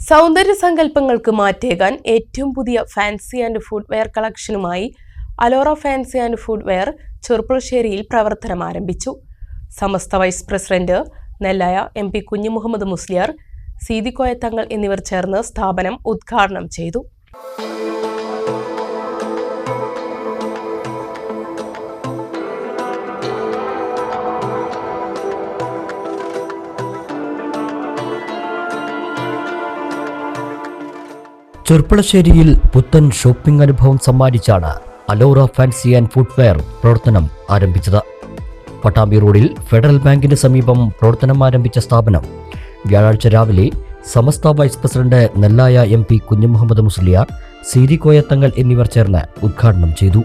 സൗന്ദര്യ സങ്കല്പങ്ങൾക്ക് മാറ്റേകാൻ ഏറ്റവും പുതിയ ഫാൻസി ആൻഡ് ഫുഡ്വെയർ കളക്ഷനുമായി അലോറ ഫാൻസി ആൻഡ് ഫുഡ്വെയർ ചെറുപ്പുളശ്ശേരിയിൽ പ്രവർത്തനം ആരംഭിച്ചു. Samastha vice president Nellaya MP Kunhimuhammad Musliyar, Seethikoya Thangal എന്നിവർ ചേർന്ന് സ്ഥാപനം ഉദ്ഘാടനം ചെയ്തു. ചെറുപ്പുളശ്ശേരിയിൽ പുത്തൻ ഷോപ്പിംഗ് അനുഭവം സമ്മാനിച്ചാണ് അലോറ ഫാൻസി ആൻഡ് ഫുഡ്വെയർ പ്രവർത്തനം ആരംഭിച്ചത്. പട്ടാമ്പി റോഡിൽ ഫെഡറൽ ബാങ്കിന് സമീപം പ്രവർത്തനം ആരംഭിച്ച സ്ഥാപനം വ്യാഴാഴ്ച രാവിലെ Samastha vice president Nellaya MP Kunhimuhammad Musliyar, Seethikoya Thangal എന്നിവർ ചേർന്ന് ഉദ്ഘാടനം ചെയ്തു.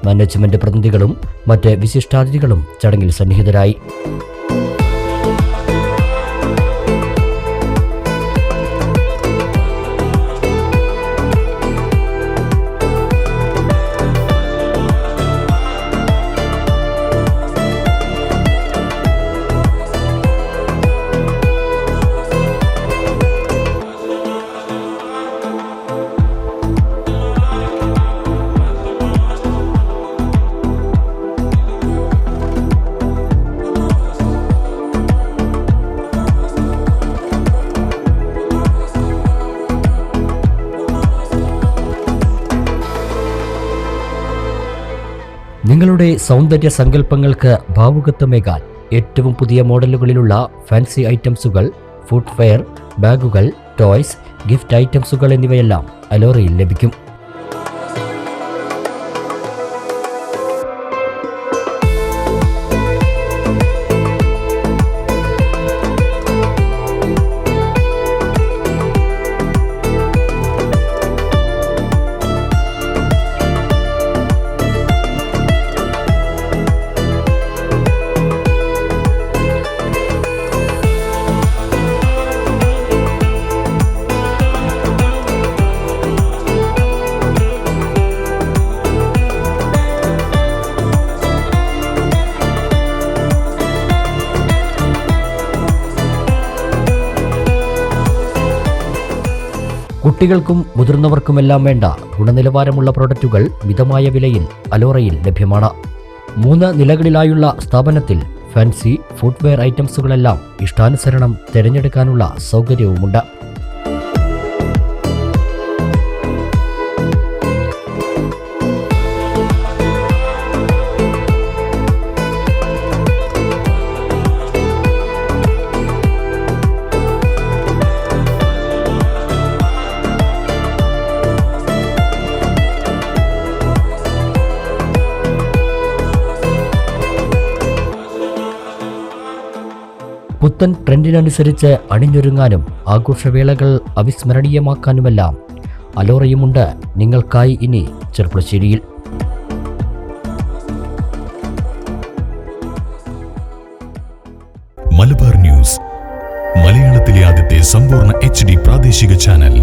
മാനേജ്മെന്റ് പ്രതിനിധികളും മറ്റ് വിശിഷ്ടാതിഥികളും ചടങ്ങിൽ സന്നിഹിതരായി. നിങ്ങളുടെ സൗന്ദര്യ സങ്കല്പങ്ങൾക്ക് ഭാവുകത്വമേകാൻ ഏറ്റവും പുതിയ മോഡലുകളിലുള്ള ഫാൻസി ഐറ്റംസുകൾ, ഫുഡ്വെയർ, ബാഗുകൾ, ടോയ്സ്, ഗിഫ്റ്റ് ഐറ്റംസുകൾ എന്നിവയെല്ലാം അലോറയിൽ ലഭിക്കും. കുട്ടികൾക്കും മുതിർന്നവർക്കുമെല്ലാം വേണ്ട ഗുണനിലവാരമുള്ള പ്രോഡക്റ്റുകൾ മിതമായ വിലയിൽ അലോറയിൽ ലഭ്യമാണ്. 3 നിലകളിലായുള്ള സ്ഥാപനത്തിൽ ഫാൻസി ഫുഡ്വെയർ ഐറ്റംസുകളെല്ലാം ഇഷ്ടാനുസരണം തിരഞ്ഞെടുക്കാനുള്ള സൗകര്യവുമുണ്ട്. പുത്തൻ ട്രെൻഡിനനുസരിച്ച് അണിഞ്ഞൊരുങ്ങാനും ആഘോഷവേളകൾ അവിസ്മരണീയമാക്കാനുമെല്ലാം അലോറയുമുണ്ട് നിങ്ങൾക്കായി ഇനി ചെറുപ്പുളശ്ശേരിയിൽ. മലബാർ ന്യൂസ്, മലയാളത്തിലെ ആദ്യത്തെ സമ്പൂർണ്ണ HD പ്രാദേശിക ചാനൽ.